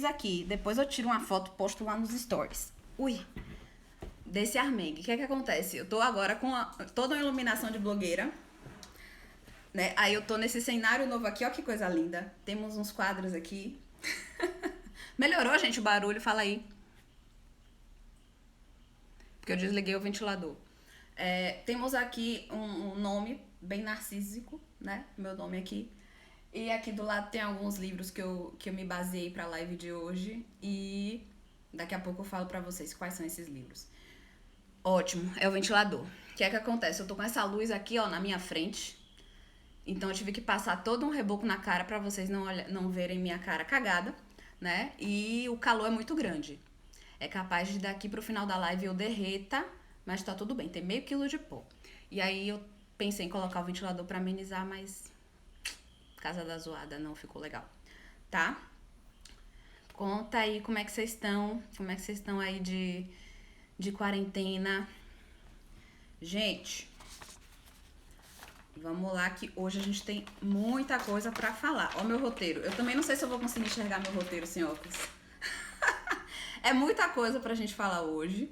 fiz aqui. Depois eu tiro uma foto e posto lá nos stories. Ui, desse armengue. O que é que acontece? Eu tô agora com toda uma iluminação de blogueira, né? Aí eu tô nesse cenário novo aqui, ó que coisa linda. Temos uns quadros aqui. Melhorou, gente, o barulho? Fala aí. Porque eu desliguei o ventilador. Temos aqui um nome bem narcísico, né? Meu nome aqui. E aqui do lado tem alguns livros que eu me baseei pra live de hoje. E daqui a pouco eu falo pra vocês quais são esses livros. Ótimo, é o ventilador. O que é que acontece? Eu tô com essa luz aqui, ó, na minha frente. Então eu tive que passar todo um reboco na cara pra vocês não verem minha cara cagada, né? E o calor é muito grande. É capaz de daqui pro final da live eu derreta, mas tá tudo bem, tem meio quilo de pó. E aí eu pensei em colocar o ventilador pra amenizar, mas casa da zoada não ficou legal, tá? Conta aí como é que vocês estão, como é que vocês estão aí de quarentena. Gente, vamos lá que hoje a gente tem muita coisa pra falar. Ó meu roteiro, eu também não sei se eu vou conseguir enxergar meu roteiro sem óculos. É muita coisa pra gente falar hoje.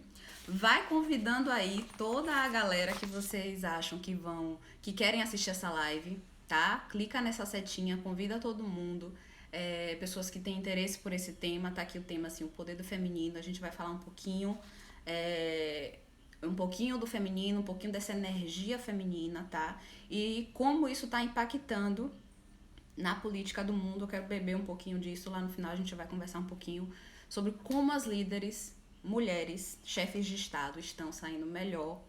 Vai convidando aí toda a galera que vocês acham que querem assistir essa live, tá? Clica nessa setinha, convida todo mundo. Pessoas que têm interesse por esse tema, tá aqui o tema assim, o poder do feminino. A gente vai falar um pouquinho do feminino, um pouquinho dessa energia feminina, tá? E como isso tá impactando na política do mundo. Eu quero beber um pouquinho disso. Lá no final a gente vai conversar um pouquinho sobre como as líderes, mulheres, chefes de Estado estão saindo melhor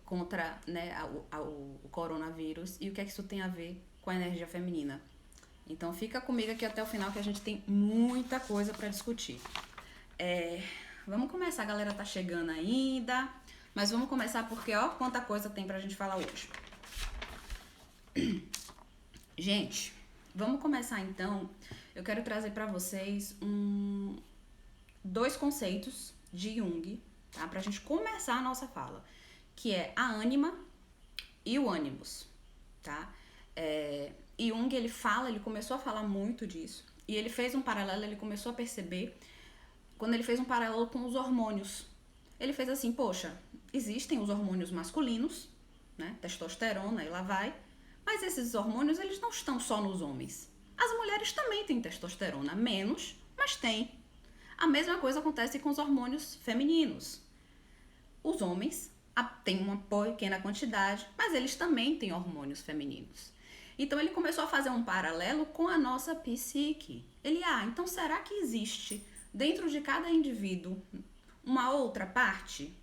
contra, né, o coronavírus e o que é que isso tem a ver com a energia feminina. Então fica comigo aqui até o final que a gente tem muita coisa para discutir. Vamos começar, a galera tá chegando ainda, mas vamos começar porque ó quanta coisa tem pra gente falar hoje. Gente, vamos começar então. Eu quero trazer pra vocês dois conceitos de Jung, tá? Pra gente começar a nossa fala, que é a ânima e o ânimos, tá? Jung, ele começou a falar muito disso, e ele fez um paralelo, ele começou a perceber, quando ele fez um paralelo com os hormônios. Ele fez assim, poxa, existem os hormônios masculinos, né? Testosterona, e lá vai, mas esses hormônios, eles não estão só nos homens. As mulheres também têm testosterona, menos, mas tem. A mesma coisa acontece com os hormônios femininos. Os homens têm uma pequena quantidade, mas eles também têm hormônios femininos. Então ele começou a fazer um paralelo com a nossa psique. Então será que existe dentro de cada indivíduo uma outra parte?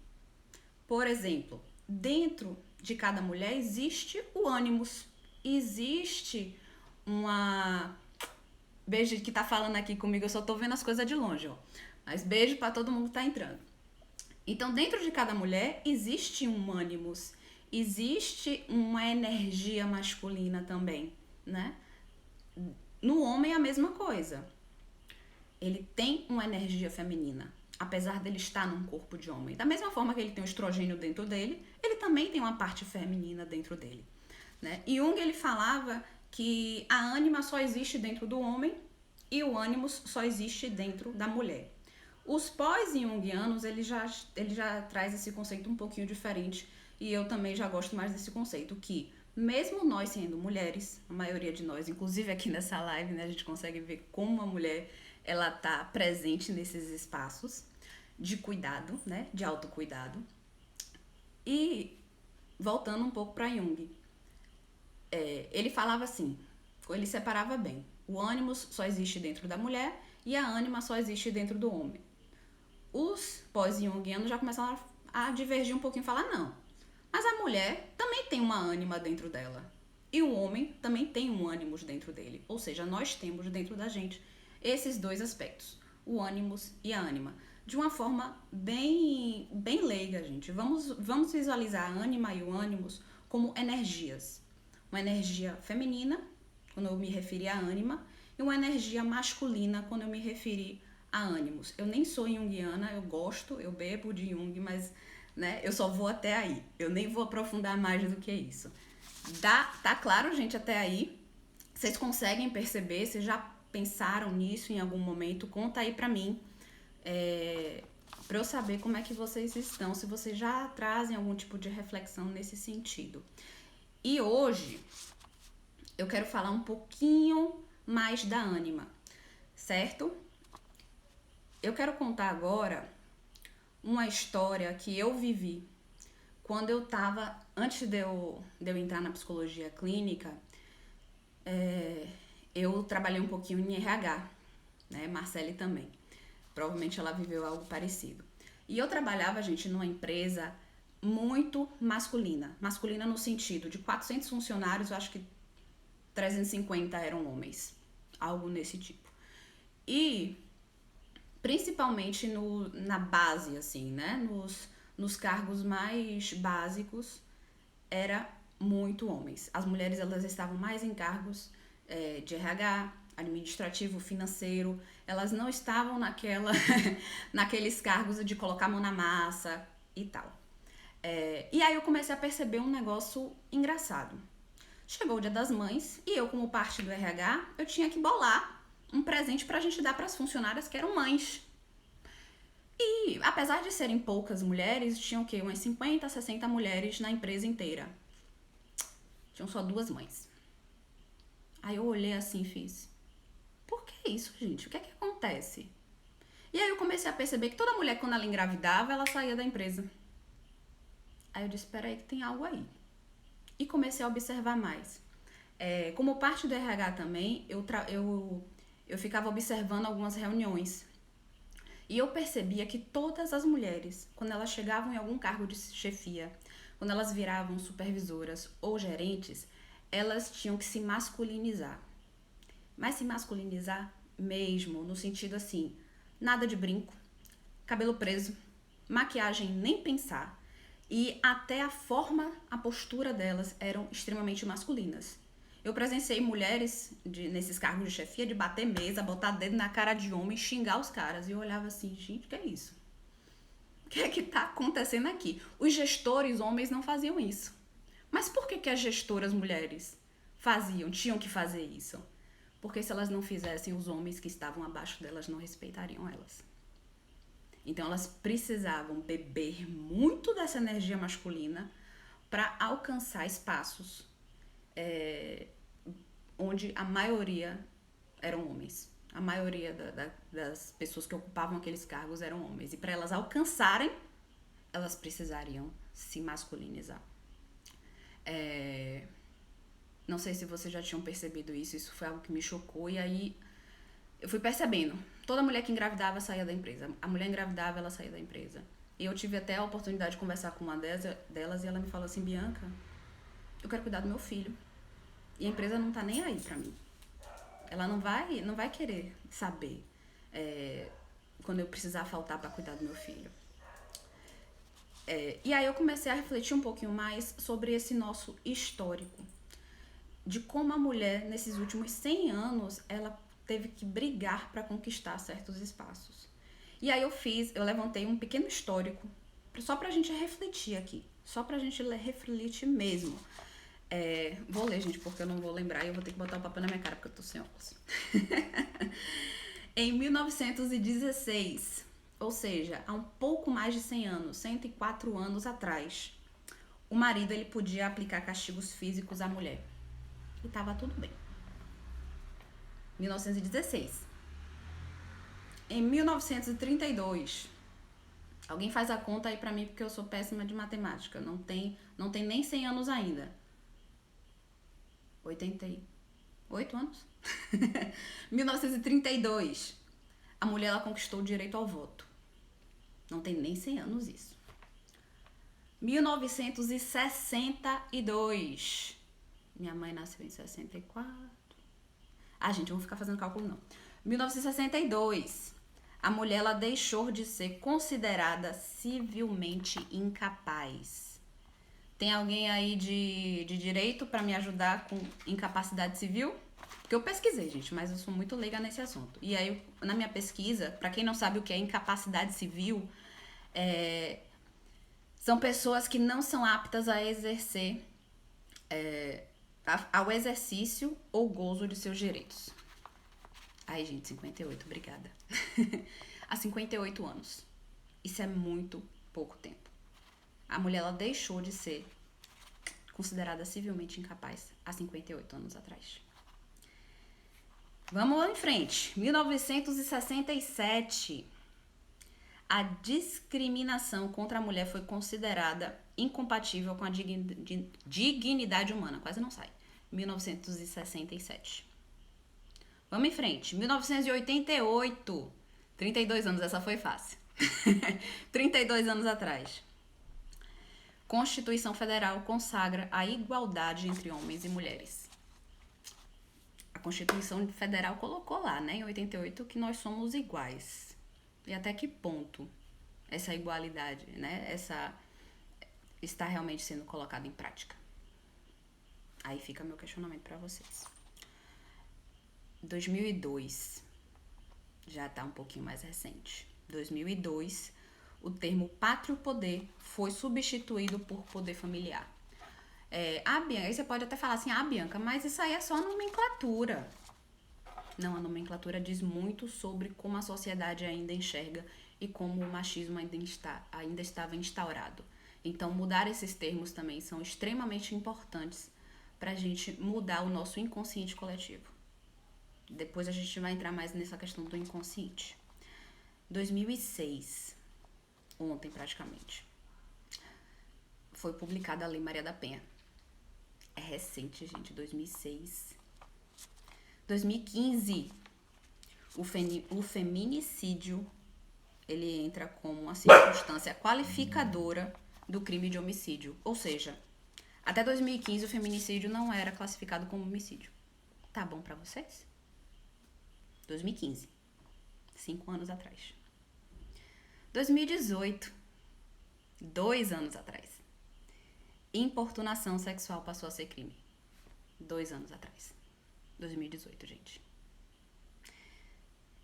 Por exemplo, dentro de cada mulher existe o ânimos, existe uma... Beijo que tá falando aqui comigo, eu só tô vendo as coisas de longe, ó. Mas beijo pra todo mundo que tá entrando. Então, dentro de cada mulher existe um ânimos, existe uma energia masculina também, né? No homem é a mesma coisa. Ele tem uma energia feminina, apesar dele estar num corpo de homem. Da mesma forma que ele tem o estrogênio dentro dele, ele também tem uma parte feminina dentro dele, né? E Jung, ele falava que a ânima só existe dentro do homem e o ânimos só existe dentro da mulher. Os pós-jungianos, ele já traz esse conceito um pouquinho diferente, e eu também já gosto mais desse conceito, que mesmo nós sendo mulheres, a maioria de nós, inclusive aqui nessa live, né, a gente consegue ver como a mulher, ela tá presente nesses espaços de cuidado, né, de autocuidado. E voltando um pouco para Jung, ele falava assim, ele separava bem, o ânimos só existe dentro da mulher e a ânima só existe dentro do homem. Os pós-jungianos já começaram a divergir um pouquinho e falar, não, mas a mulher também tem uma ânima dentro dela e o homem também tem um ânimos dentro dele, ou seja, nós temos dentro da gente esses dois aspectos, o ânimos e a ânima, de uma forma bem leiga, gente. Vamos visualizar a ânima e o ânimos como energias. Uma energia feminina, quando eu me referi à ânima, e uma energia masculina, quando eu me referi a ânimos. Eu nem sou junguiana, eu bebo de Jung, mas, né, eu só vou até aí. Eu nem vou aprofundar mais do que isso. Tá claro, gente, até aí? Vocês conseguem perceber? Vocês já pensaram nisso em algum momento? Conta aí pra mim, pra eu saber como é que vocês estão, se vocês já trazem algum tipo de reflexão nesse sentido. E hoje eu quero falar um pouquinho mais da Ânima, certo? Eu quero contar agora uma história que eu vivi quando eu tava, antes de eu entrar na psicologia clínica, eu trabalhei um pouquinho em RH, né? Marcele também. Provavelmente ela viveu algo parecido. E eu trabalhava, gente, numa empresa muito masculina. Masculina no sentido de 400 funcionários, eu acho que 350 eram homens. Algo nesse tipo. E principalmente na base, assim, né? Nos cargos mais básicos, era muito homens. As mulheres, elas estavam mais em cargos de RH, administrativo, financeiro. Elas não estavam naqueles cargos de colocar a mão na massa e tal. E aí eu comecei a perceber um negócio engraçado. Chegou o Dia das Mães e eu, como parte do RH, eu tinha que bolar um presente pra gente dar pras funcionárias que eram mães. E apesar de serem poucas mulheres, tinham o quê? Umas 50, 60 mulheres na empresa inteira. Tinham só 2 mães. Aí eu olhei assim e fiz: por que isso, gente? O que é que acontece? E aí eu comecei a perceber que toda mulher, quando ela engravidava, ela saía da empresa. Aí eu disse: peraí que tem algo aí. E comecei a observar mais. Como parte do RH também, eu ficava observando algumas reuniões. E eu percebia que todas as mulheres, quando elas chegavam em algum cargo de chefia, quando elas viravam supervisoras ou gerentes, elas tinham que se masculinizar. Mas se masculinizar mesmo, no sentido assim, nada de brinco, cabelo preso, maquiagem nem pensar. E até a forma, a postura delas eram extremamente masculinas. Eu presenciei mulheres nesses cargos de chefia de bater mesa, botar dedo na cara de homem, xingar os caras. E eu olhava assim: gente, o que é isso? O que é que tá acontecendo aqui? Os gestores homens não faziam isso. Mas por que as gestoras mulheres tinham que fazer isso? Porque se elas não fizessem, os homens que estavam abaixo delas não respeitariam elas. Então elas precisavam beber muito dessa energia masculina para alcançar espaços onde a maioria eram homens. A maioria das pessoas que ocupavam aqueles cargos eram homens. E para elas alcançarem, elas precisariam se masculinizar. Não sei se vocês já tinham percebido isso foi algo que me chocou. E aí eu fui percebendo. Toda mulher que engravidava saía da empresa. A mulher engravidava, ela saía da empresa. E eu tive até a oportunidade de conversar com uma delas e ela me falou assim: Bianca, eu quero cuidar do meu filho. E a empresa não tá nem aí pra mim. Ela não vai querer saber quando eu precisar faltar pra cuidar do meu filho. E aí eu comecei a refletir um pouquinho mais sobre esse nosso histórico. De como a mulher, nesses últimos 100 anos, ela teve que brigar pra conquistar certos espaços. E aí eu levantei um pequeno histórico, só pra gente refletir aqui. Só pra gente refletir mesmo. Vou ler, gente, porque eu não vou lembrar e eu vou ter que botar o papel na minha cara porque eu tô sem óculos. Em 1916, ou seja, há um pouco mais de 100 anos, 104 anos atrás, o marido ele podia aplicar castigos físicos à mulher. E tava tudo bem. 1916. Em 1932, alguém faz a conta aí pra mim porque eu sou péssima de matemática. Não tem nem 100 anos ainda. 88 anos? 1932. A mulher ela conquistou o direito ao voto. Não tem nem 100 anos isso. 1962. Minha mãe nasceu em 64. Gente, eu não vou ficar fazendo cálculo não. 1962. A mulher ela deixou de ser considerada civilmente incapaz. Tem alguém aí de direito pra me ajudar com incapacidade civil? Porque eu pesquisei, gente, mas eu sou muito leiga nesse assunto. E aí, na minha pesquisa, pra quem não sabe o que é incapacidade civil, são pessoas que não são aptas a exercer ao exercício ou gozo de seus direitos. Ai, gente, 58, obrigada. Há 58 anos. Isso é muito pouco tempo. A mulher, ela deixou de ser considerada civilmente incapaz há 58 anos atrás. Vamos lá em frente. 1967. A discriminação contra a mulher foi considerada incompatível com a dignidade humana. Quase não sai. 1967. Vamos em frente. 1988. 32 anos, essa foi fácil. 32 anos atrás. Constituição Federal consagra a igualdade entre homens e mulheres. A Constituição Federal colocou lá, né, em 88, que nós somos iguais. E até que ponto essa igualdade, né, está realmente sendo colocada em prática? Aí fica meu questionamento para vocês. 2002, já está um pouquinho mais recente. 2002, o termo pátrio poder foi substituído por poder familiar. Bianca, aí você pode até falar assim, Bianca, mas isso aí é só nomenclatura. Não, a nomenclatura diz muito sobre como a sociedade ainda enxerga e como o machismo ainda estava instaurado. Então, mudar esses termos também são extremamente importantes para a gente mudar o nosso inconsciente coletivo. Depois a gente vai entrar mais nessa questão do inconsciente. 2006, ontem praticamente, foi publicada a Lei Maria da Penha. É recente, gente, 2006. 2015, o feminicídio, ele entra como uma circunstância qualificadora do crime de homicídio. Ou seja, até 2015 o feminicídio não era classificado como homicídio. Tá bom pra vocês? 2015. 5 anos atrás. 2018. 2 anos atrás. Importunação sexual passou a ser crime. 2 anos atrás. 2018, gente.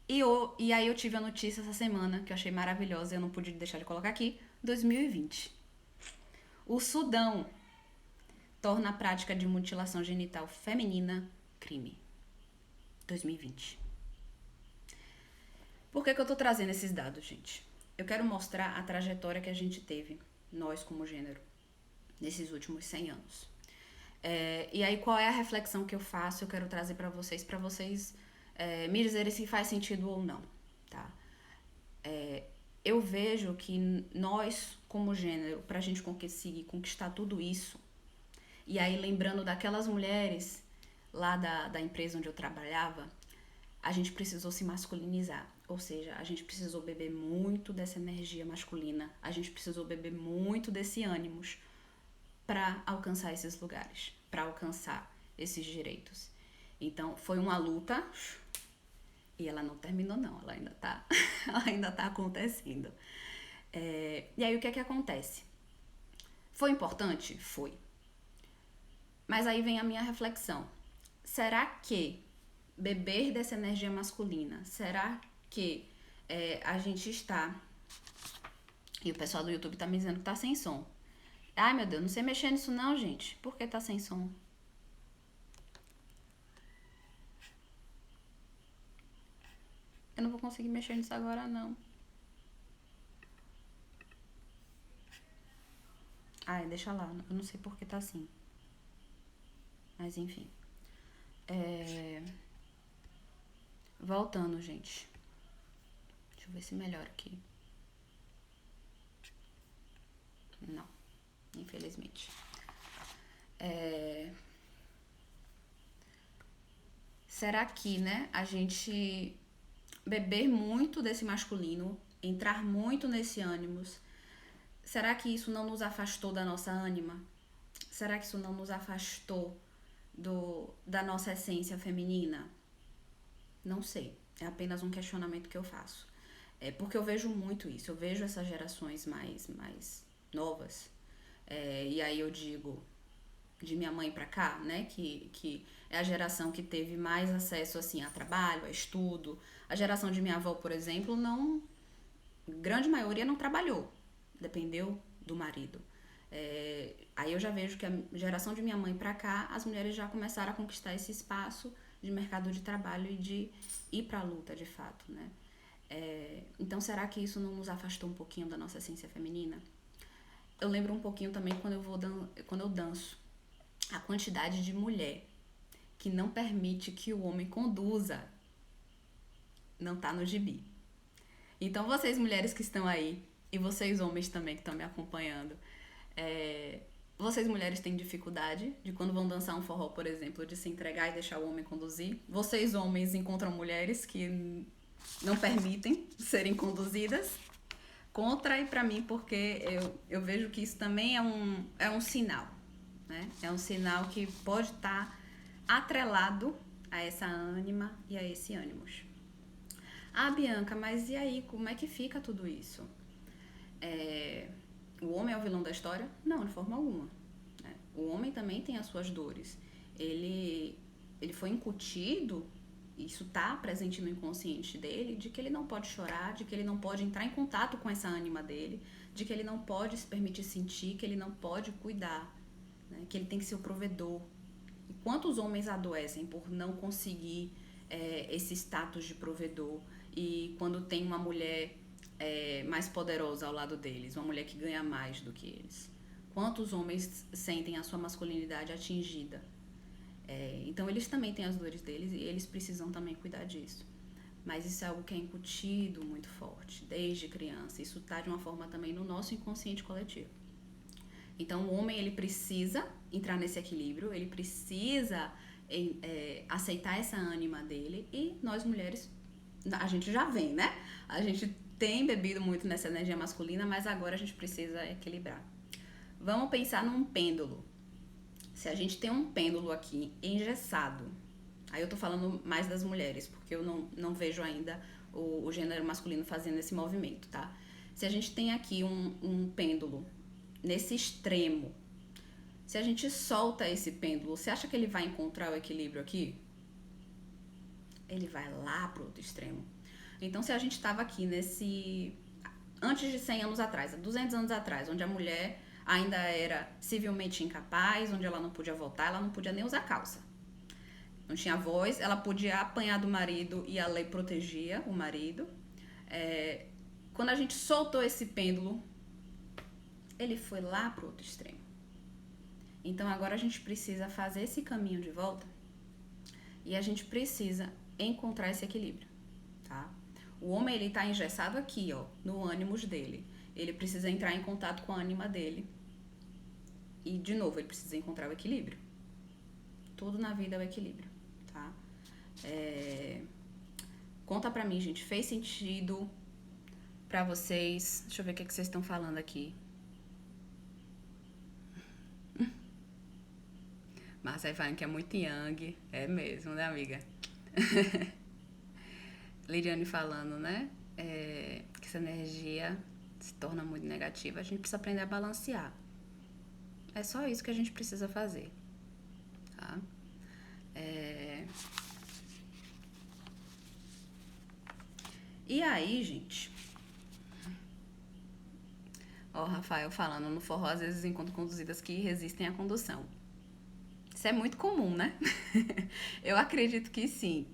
E aí eu tive a notícia essa semana, que eu achei maravilhosa, eu não pude deixar de colocar aqui, 2020. O Sudão torna a prática de mutilação genital feminina crime. 2020. Por que eu tô trazendo esses dados, gente? Eu quero mostrar a trajetória que a gente teve, nós como gênero, nesses últimos 100 anos. E aí, qual é a reflexão que eu faço? Eu quero trazer para vocês me dizerem se faz sentido ou não, tá? Eu vejo que nós, como gênero, pra gente conseguir conquistar tudo isso, e aí lembrando daquelas mulheres lá da empresa onde eu trabalhava, a gente precisou se masculinizar. Ou seja, a gente precisou beber muito dessa energia masculina, a gente precisou beber muito desse ânimos para alcançar esses lugares, para alcançar esses direitos. Então, foi uma luta e ela não terminou não, ela ainda tá acontecendo. E aí, o que é que acontece? Foi importante? Foi. Mas aí vem a minha reflexão. Será que beber dessa energia masculina, será que a gente está... E o pessoal do YouTube tá me dizendo que tá sem som. Ai, meu Deus, não sei mexer nisso não, gente. Por que tá sem som? Eu não vou conseguir mexer nisso agora, não. Ai, deixa lá. Eu não sei por que tá assim. Mas, enfim. Voltando, gente. Deixa eu ver se melhora aqui. Não. Infelizmente. Será que, né, a gente beber muito desse masculino, entrar muito nesse ânimos, será que isso não nos afastou da nossa ânima? Será que isso não nos afastou da nossa essência feminina? Não sei. É apenas um questionamento que eu faço. Porque eu vejo muito isso. Eu vejo essas gerações mais novas. E aí eu digo, de minha mãe pra cá, né? Que é a geração que teve mais acesso, assim, a trabalho, a estudo. A geração de minha avó, por exemplo, não... Grande maioria não trabalhou. Dependeu do marido. Aí eu já vejo que a geração de minha mãe pra cá, as mulheres já começaram a conquistar esse espaço de mercado de trabalho e de ir para a luta de fato, né? Então, será que isso não nos afastou um pouquinho da nossa essência feminina? Eu lembro um pouquinho também quando eu danço, a quantidade de mulher que não permite que o homem conduza não tá no gibi. Então, vocês mulheres que estão aí, e vocês homens também que estão me acompanhando, vocês mulheres têm dificuldade de quando vão dançar um forró, por exemplo, de se entregar e deixar o homem conduzir. Vocês homens encontram mulheres que não permitem serem conduzidas. Conta aí pra mim, porque eu vejo que isso também é um sinal, né? É um sinal que pode estar atrelado a essa ânima e a esse ânimos. Ah, Bianca, mas e aí, como é que fica tudo isso? O homem é o vilão da história? Não, de forma alguma, né? O homem também tem as suas dores. Ele foi incutido, isso está presente no inconsciente dele, de que ele não pode chorar, de que ele não pode entrar em contato com essa ânima dele, de que ele não pode se permitir sentir, que ele não pode cuidar, né? Que ele tem que ser o provedor. E quantos homens adoecem por não conseguir esse status de provedor, e quando tem uma mulher mais poderosa ao lado deles, uma mulher que ganha mais do que eles? Quantos homens sentem a sua masculinidade atingida? Então eles também têm as dores deles e eles precisam também cuidar disso. Mas isso é algo que é incutido muito forte, desde criança. Isso está de uma forma também no nosso inconsciente coletivo. Então o homem, ele precisa entrar nesse equilíbrio, ele precisa aceitar essa ânima dele, e nós mulheres, a gente já vem, né? A gente tem bebido muito nessa energia masculina, mas agora a gente precisa equilibrar. Vamos pensar num pêndulo. Se a gente tem um pêndulo aqui engessado, aí eu tô falando mais das mulheres, porque eu não vejo ainda o gênero masculino fazendo esse movimento, tá? Se a gente tem aqui um pêndulo nesse extremo, se a gente solta esse pêndulo, você acha que ele vai encontrar o equilíbrio aqui? Ele vai lá pro outro extremo. Então, se a gente estava aqui antes de 100 anos atrás, 200 anos atrás, onde a mulher ainda era civilmente incapaz, onde ela não podia votar, ela não podia nem usar calça. Não tinha voz, ela podia apanhar do marido e a lei protegia o marido. Quando a gente soltou esse pêndulo, ele foi lá pro outro extremo. Então agora a gente precisa fazer esse caminho de volta e a gente precisa encontrar esse equilíbrio, tá? O homem, ele tá engessado aqui, ó, no ânimos dele. Ele precisa entrar em contato com a ânima dele. E, de novo, ele precisa encontrar o equilíbrio. Tudo na vida é o equilíbrio, tá? Conta pra mim, gente. Fez sentido pra vocês? Deixa eu ver o que vocês estão falando aqui. Marcia falando que é muito yang. É mesmo, né, amiga? Liriane falando, né? Que essa energia se torna muito negativa. A gente precisa aprender a balancear. É só isso que a gente precisa fazer, tá? E aí, gente... Ó, Rafael falando, no forró às vezes encontro conduzidas que resistem à condução. Isso é muito comum, né? Eu acredito que sim.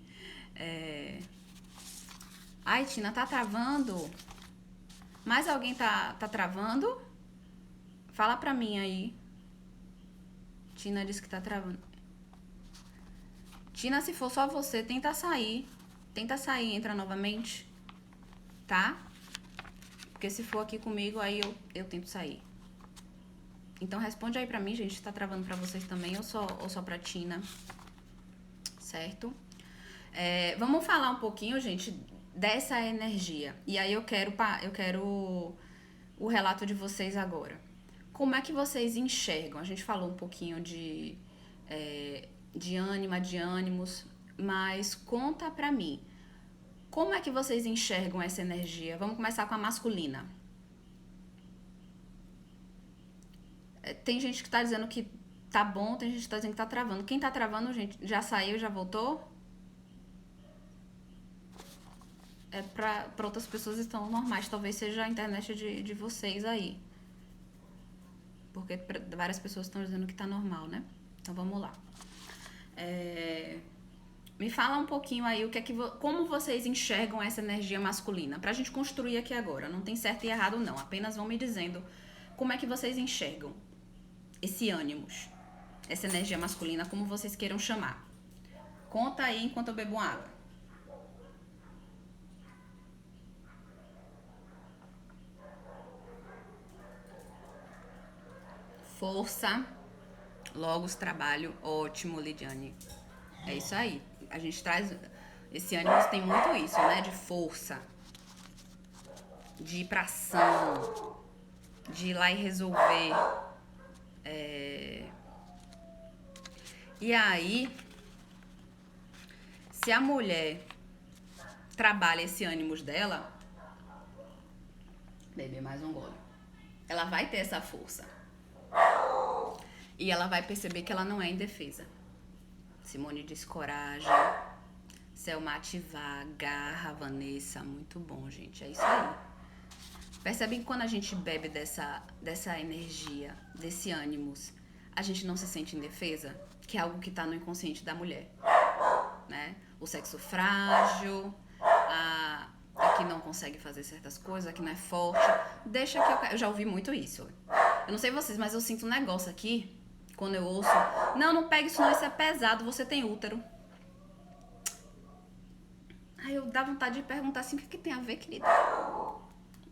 Ai, Tina, tá travando? Mais alguém tá travando? Fala pra mim aí. Tina disse que tá travando. Tina, se for só você, tenta sair. Tenta sair e entra novamente. Tá? Porque se for aqui comigo, aí eu tento sair. Então responde aí pra mim, gente. Tá travando pra vocês também ou só pra Tina? Certo? Vamos falar um pouquinho, gente, dessa energia. E aí eu quero o relato de vocês agora. Como é que vocês enxergam? A gente falou um pouquinho de ânima, de ânimos, mas conta pra mim. Como é que vocês enxergam essa energia? Vamos começar com a masculina. Tem gente que tá dizendo que tá bom, tem gente que tá dizendo que tá travando. Quem tá travando, gente, já saiu, já voltou? Pra outras pessoas estão normais. Talvez seja a internet de vocês aí. Porque várias pessoas estão dizendo que tá normal, né? Então vamos lá. Me fala um pouquinho aí o que é como vocês enxergam essa energia masculina, pra gente construir aqui agora. Não tem certo e errado não, apenas vão me dizendo como é que vocês enxergam esse ânimos, essa energia masculina, como vocês queiram chamar. Conta aí enquanto eu bebo água. Força, logos, trabalho, ótimo, Lidiane. É isso aí. A gente traz... Esse ânimo tem muito isso, né? De força, de ir pra ação, de ir lá e resolver. E aí, se a mulher trabalha esse ânimo dela, beber mais um gole, ela vai ter essa força. E ela vai perceber que ela não é indefesa. Simone diz coragem. Selma ativar, garra, Vanessa. Muito bom, gente. É isso aí. Percebe que quando a gente bebe dessa energia, desse ânimos, a gente não se sente indefesa? Que é algo que tá no inconsciente da mulher. Né? O sexo frágil, a que não consegue fazer certas coisas, a que não é forte. Deixa que eu já ouvi muito isso. Eu não sei vocês, mas eu sinto um negócio aqui, quando eu ouço, não pegue isso não, isso é pesado, você tem útero. Aí eu dá vontade de perguntar assim, o que tem a ver, querida?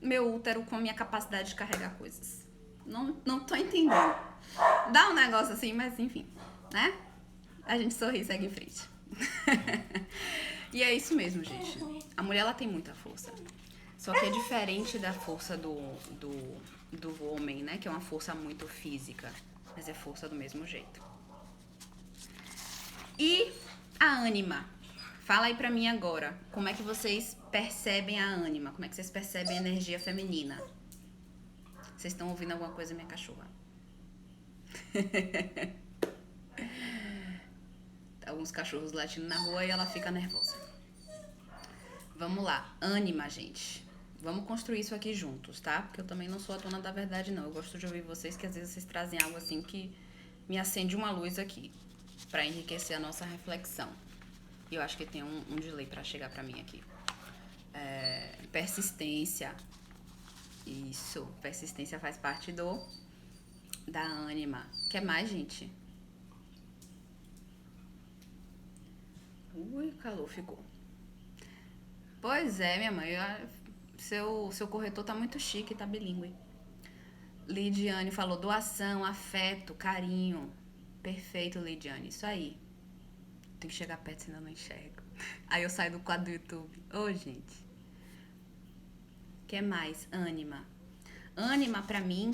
Meu útero com a minha capacidade de carregar coisas. Não tô entendendo. Dá um negócio assim, mas enfim, né? A gente sorri e segue em frente. E é isso mesmo, gente. A mulher, ela tem muita força. Só que é diferente da força do homem, né? Que é uma força muito física. Mas é força do mesmo jeito. E a ânima? Fala aí pra mim agora. Como é que vocês percebem a ânima? Como é que vocês percebem a energia feminina? Vocês estão ouvindo alguma coisa, minha cachorra? Alguns cachorros latindo na rua e ela fica nervosa. Vamos lá. Ânima, gente. Vamos construir isso aqui juntos, tá? Porque eu também não sou a dona da verdade, não. Eu gosto de ouvir vocês, que às vezes vocês trazem algo assim que me acende uma luz aqui, pra enriquecer a nossa reflexão. E eu acho que tem um delay pra chegar pra mim aqui. Persistência. Isso. Persistência faz parte da ânima. Quer mais, gente? Ui, calor ficou. Pois é, minha mãe. Seu corretor tá muito chique, tá bilíngue. Lidiane falou doação, afeto, carinho. Perfeito, Lidiane. Isso aí. Tem que chegar perto, senão eu não enxergo. Aí eu saio do quadro do YouTube. Ô, gente. Que mais? Ânima. Ânima, pra mim,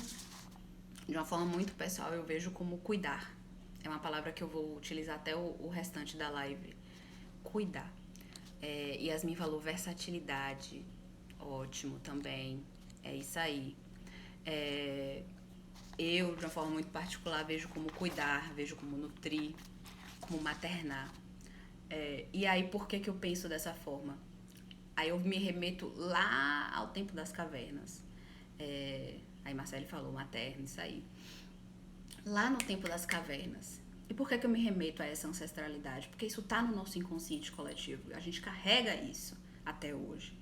de uma forma muito pessoal, eu vejo como cuidar. É uma palavra que eu vou utilizar até o restante da live. Cuidar. Yasmin falou versatilidade. Ótimo também. É isso aí. Eu, de uma forma muito particular, vejo como cuidar, vejo como nutrir, como maternar. E aí, por que eu penso dessa forma? Aí eu me remeto lá ao tempo das cavernas. Aí Marcele falou materno, isso aí. Lá no tempo das cavernas. E por que eu me remeto a essa ancestralidade? Porque isso tá no nosso inconsciente coletivo. A gente carrega isso até hoje.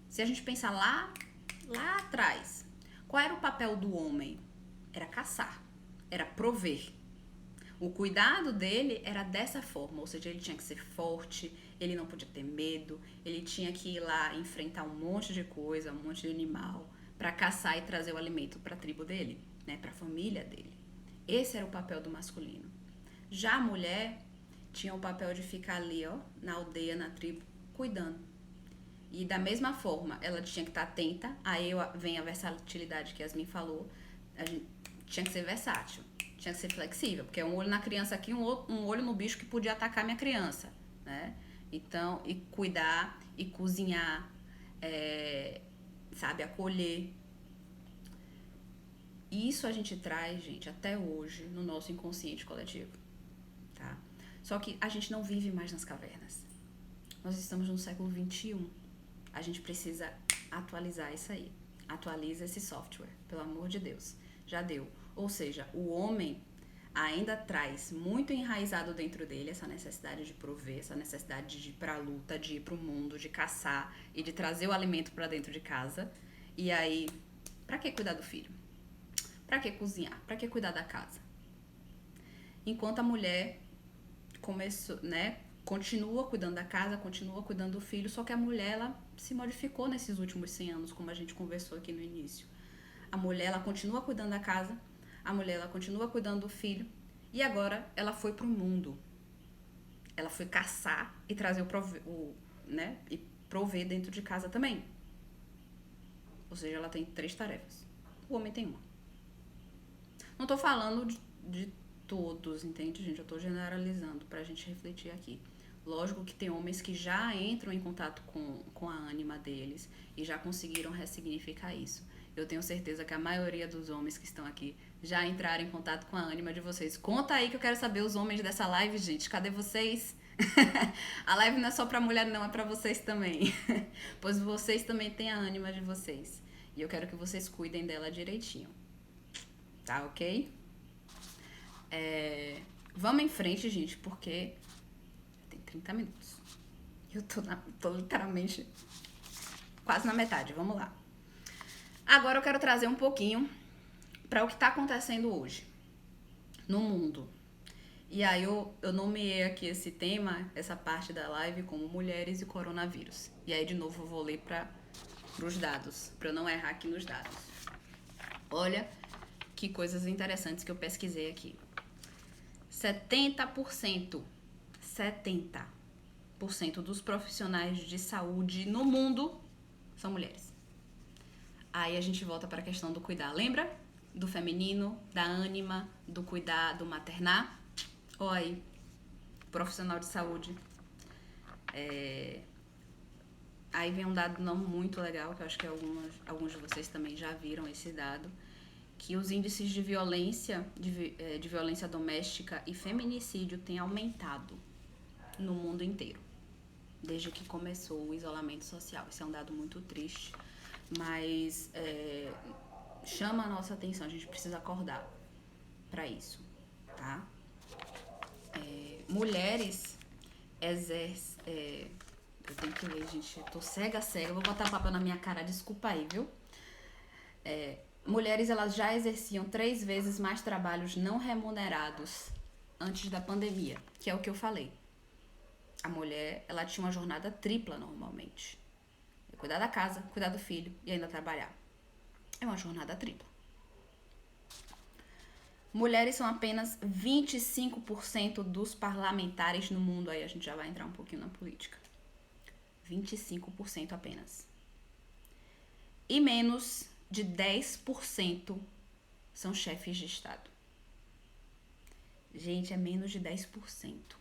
Se a gente pensar lá atrás, qual era o papel do homem? Era caçar, era prover. O cuidado dele era dessa forma, ou seja, ele tinha que ser forte, ele não podia ter medo, ele tinha que ir lá enfrentar um monte de coisa, um monte de animal, para caçar e trazer o alimento para a tribo dele, né, para a família dele. Esse era o papel do masculino. Já a mulher tinha o papel de ficar ali, ó, na aldeia, na tribo, cuidando. E da mesma forma, ela tinha que estar atenta, aí vem a versatilidade que Yasmin falou, a gente tinha que ser versátil. Tinha que ser flexível, porque é um olho na criança aqui, um olho no bicho que podia atacar minha criança, né? Então, e cuidar, e cozinhar, sabe, acolher. Isso a gente traz, gente, até hoje, no nosso inconsciente coletivo, tá? Só que a gente não vive mais nas cavernas. Nós estamos no século XXI. A gente precisa atualizar isso aí. Atualiza esse software, pelo amor de Deus. Já deu. Ou seja, o homem, ainda traz muito enraizado dentro dele essa necessidade de prover, essa necessidade de ir pra luta, de ir pro mundo, de caçar e de trazer o alimento pra dentro de casa. E aí, pra que cuidar do filho? Pra que cozinhar? Pra que cuidar da casa? Enquanto a mulher começou, né, continua cuidando da casa, continua cuidando do filho, só que a mulher, ela se modificou nesses últimos 100 anos, como a gente conversou aqui no início. A mulher, ela continua cuidando da casa, a mulher, ela continua cuidando do filho, e agora ela foi pro mundo. Ela foi caçar e trazer né, e prover dentro de casa também. Ou seja, ela tem 3 tarefas. O homem tem uma. Não tô falando de todos, entende, gente? Eu tô generalizando pra gente refletir aqui. Lógico que tem homens que já entram em contato com a ânima deles e já conseguiram ressignificar isso. Eu tenho certeza que a maioria dos homens que estão aqui já entraram em contato com a ânima de vocês. Conta aí que eu quero saber os homens dessa live, gente. Cadê vocês? A live não é só pra mulher, não, é pra vocês também. Pois vocês também têm a ânima de vocês. E eu quero que vocês cuidem dela direitinho. Tá, ok? Vamos em frente, gente, porque tem 30 minutos. Eu tô literalmente quase na metade. Vamos lá. Agora eu quero trazer um pouquinho para o que tá acontecendo hoje no mundo. E aí eu nomeei aqui esse tema, essa parte da live, como mulheres e coronavírus. E aí de novo eu vou ler pros dados, para eu não errar aqui nos dados. Olha que coisas interessantes que eu pesquisei aqui. 70% dos profissionais de saúde no mundo são mulheres. Aí a gente volta para a questão do cuidar. Lembra? Do feminino, da ânima, do cuidar, do maternar. Olha aí, profissional de saúde. Aí vem um dado não muito legal, que eu acho que alguns de vocês também já viram esse dado, que os índices de violência, de violência doméstica e feminicídio têm aumentado no mundo inteiro, desde que começou o isolamento social. Esse é um dado muito triste, mas chama a nossa atenção, a gente precisa acordar para isso, tá? Mulheres exercem... eu tenho que ler, gente, eu tô cega, eu vou botar papel na minha cara, desculpa aí, viu? Mulheres, elas já exerciam 3 vezes mais trabalhos não remunerados antes da pandemia, que é o que eu falei. A mulher, ela tinha uma jornada tripla normalmente. Cuidar da casa, cuidar do filho e ainda trabalhar. É uma jornada tripla. Mulheres são apenas 25% dos parlamentares no mundo. Aí a gente já vai entrar um pouquinho na política. 25% apenas. E menos de 10% são chefes de Estado. Gente, é menos de 10%.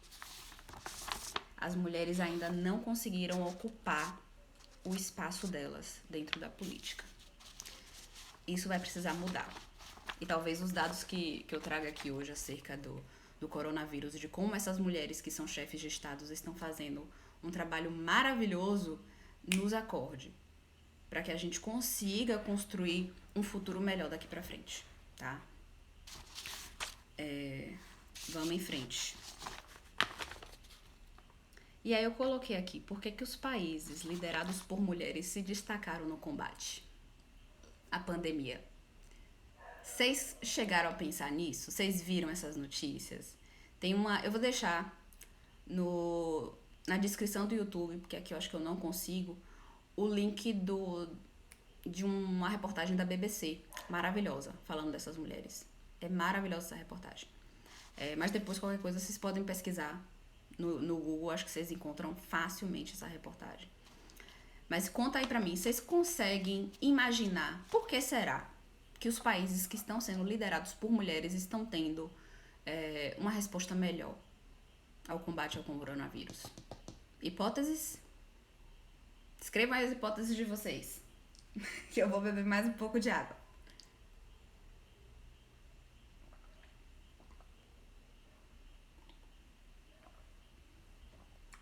As mulheres ainda não conseguiram ocupar o espaço delas dentro da política. Isso vai precisar mudar. E talvez os dados que eu traga aqui hoje acerca do coronavírus e de como essas mulheres que são chefes de estados estão fazendo um trabalho maravilhoso nos acorde, para que a gente consiga construir um futuro melhor daqui para frente, tá? Vamos em frente. E aí eu coloquei aqui, por que os países liderados por mulheres se destacaram no combate à pandemia? Vocês chegaram a pensar nisso? Vocês viram essas notícias? Eu vou deixar na descrição do YouTube, porque aqui eu acho que eu não consigo, o link de uma reportagem da BBC, maravilhosa, falando dessas mulheres. É maravilhosa essa reportagem. Mas depois, qualquer coisa, vocês podem pesquisar no Google, acho que vocês encontram facilmente essa reportagem. Mas conta aí pra mim, vocês conseguem imaginar por que será que os países que estão sendo liderados por mulheres estão tendo uma resposta melhor ao combate ao coronavírus? Hipóteses? Escrevam aí as hipóteses de vocês, que eu vou beber mais um pouco de água.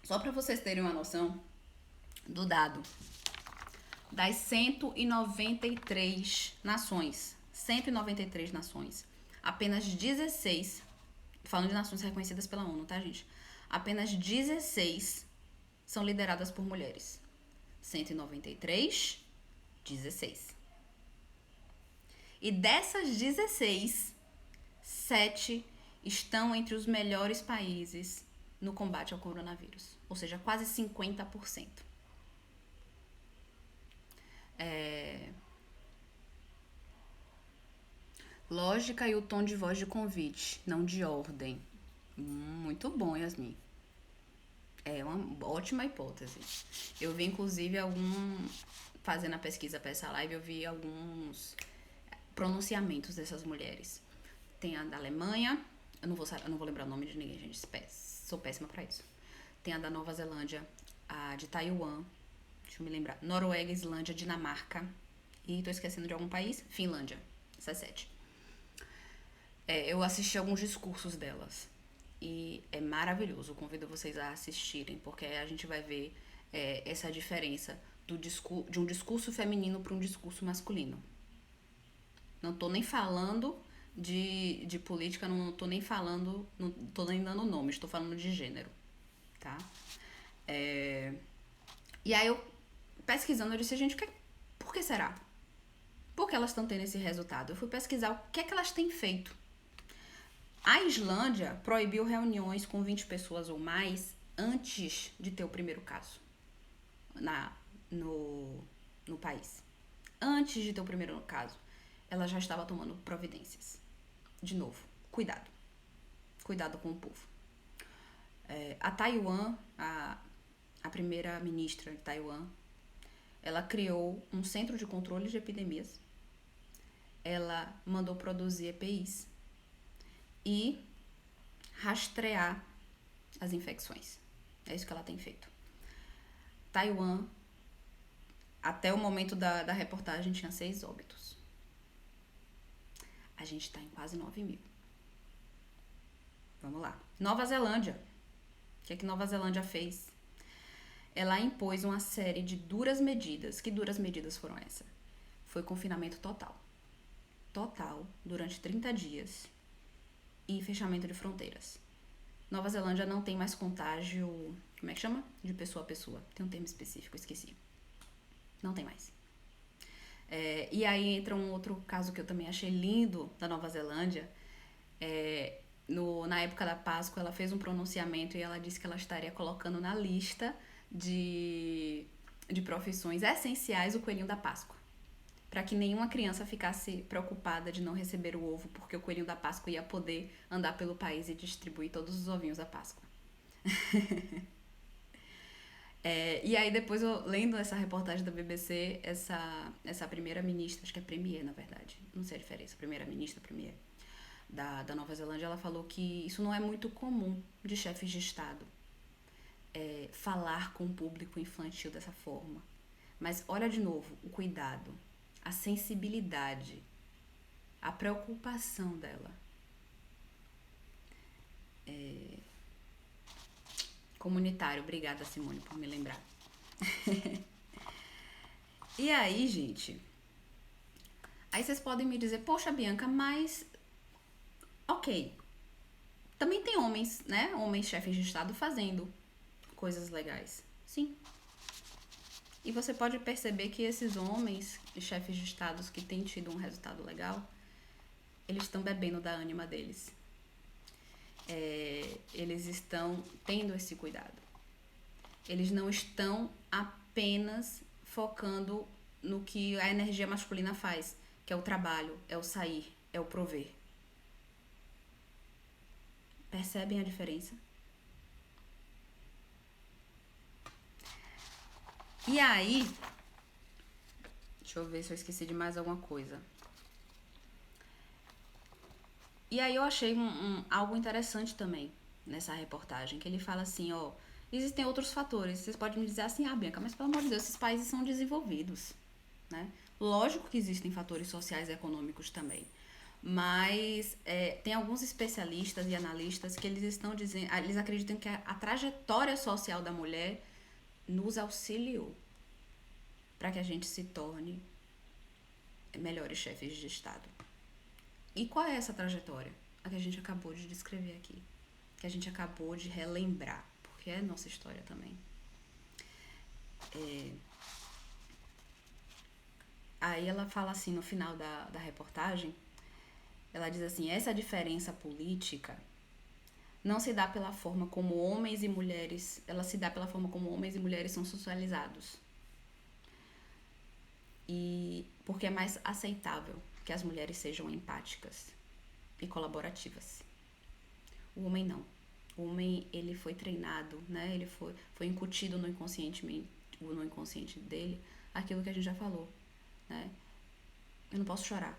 Só para vocês terem uma noção do dado, das 193 nações, apenas 16 falando de nações reconhecidas pela ONU, tá, gente? Apenas 16 são lideradas por mulheres. 193, 16. E dessas 16, 7 estão entre os melhores países no combate ao coronavírus. Ou seja, quase 50%. Lógica e o tom de voz de convite, não de ordem. Muito bom, Yasmin. É uma ótima hipótese. Eu vi, inclusive, fazendo a pesquisa para essa live, eu vi alguns pronunciamentos dessas mulheres. Tem a da Alemanha, eu não vou lembrar o nome de ninguém, gente, sou péssima para isso. Tem a da Nova Zelândia, a de Taiwan, deixa eu me lembrar, Noruega, Islândia, Dinamarca, e tô esquecendo de algum país, Finlândia, essas 7. Eu assisti alguns discursos delas e é maravilhoso, convido vocês a assistirem, porque a gente vai ver essa diferença de um discurso feminino para um discurso masculino. Não tô nem falando de política, não tô nem falando, não tô nem dando nome, estou falando de gênero, tá? E aí eu, pesquisando, eu disse, gente, por que será? Por que elas estão tendo esse resultado? Eu fui pesquisar o que é que elas têm feito. A Islândia proibiu reuniões com 20 pessoas ou mais antes de ter o primeiro caso no país. Antes de ter o primeiro caso, ela já estava tomando providências. De novo, cuidado. Cuidado com o povo. A Taiwan, a primeira ministra de Taiwan, ela criou um centro de controle de epidemias. Ela mandou produzir EPIs e rastrear as infecções. É isso que ela tem feito. Taiwan, até o momento da reportagem, tinha 6 óbitos. A gente está em quase 9 mil. Vamos lá. Nova Zelândia. O que é que Nova Zelândia fez? Ela impôs uma série de duras medidas. Que duras medidas foram essas? Foi confinamento total. Total, durante 30 dias. E fechamento de fronteiras. Nova Zelândia não tem mais contágio, como é que chama? De pessoa a pessoa. Tem um termo específico, esqueci. Não tem mais. E aí entra um outro caso que eu também achei lindo da Nova Zelândia. Na época da Páscoa, ela fez um pronunciamento e ela disse que ela estaria colocando na lista de profissões essenciais o coelhinho da Páscoa. Para que nenhuma criança ficasse preocupada de não receber o ovo, porque o coelhinho da Páscoa ia poder andar pelo país e distribuir todos os ovinhos da Páscoa. E aí depois, lendo essa reportagem da BBC, essa primeira-ministra, acho que é premier, na verdade, não sei a diferença, primeira-ministra, premier, da Nova Zelândia, ela falou que isso não é muito comum de chefes de Estado, falar com o público infantil dessa forma. Mas olha de novo, o cuidado, a sensibilidade, a preocupação dela. Comunitário, obrigada, Simone, por me lembrar. E aí, gente, aí vocês podem me dizer, poxa, Bianca, mas ok, também tem homens, né? Homens chefes de Estado fazendo coisas legais. Sim. E você pode perceber que esses homens, chefes de Estados que têm tido um resultado legal, eles estão bebendo da ânima deles. Eles estão tendo esse cuidado. Eles não estão apenas focando no que a energia masculina faz, que é o trabalho, é o sair, é o prover. Percebem a diferença? E aí, deixa eu ver se eu esqueci de mais alguma coisa. E aí eu achei algo interessante também nessa reportagem, que ele fala assim, existem outros fatores. Vocês podem me dizer assim, Bianca, mas pelo amor de Deus, esses países são desenvolvidos, né? Lógico que existem fatores sociais e econômicos também. Mas tem alguns especialistas e analistas que eles estão dizendo, eles acreditam que a trajetória social da mulher nos auxiliou para que a gente se torne melhores chefes de Estado. E qual é essa trajetória? a que a gente acabou de descrever aqui, que a gente acabou de relembrar, porque é nossa história também. Aí ela fala assim no final da reportagem, ela diz assim: essa diferença política não se dá pela forma como homens e mulheres, ela se dá pela forma como homens e mulheres são socializados. E porque é mais aceitável que as mulheres sejam empáticas e colaborativas. O homem não. O homem, ele foi treinado, né? Ele foi incutido no inconsciente dele aquilo que a gente já falou, né? Eu não posso chorar,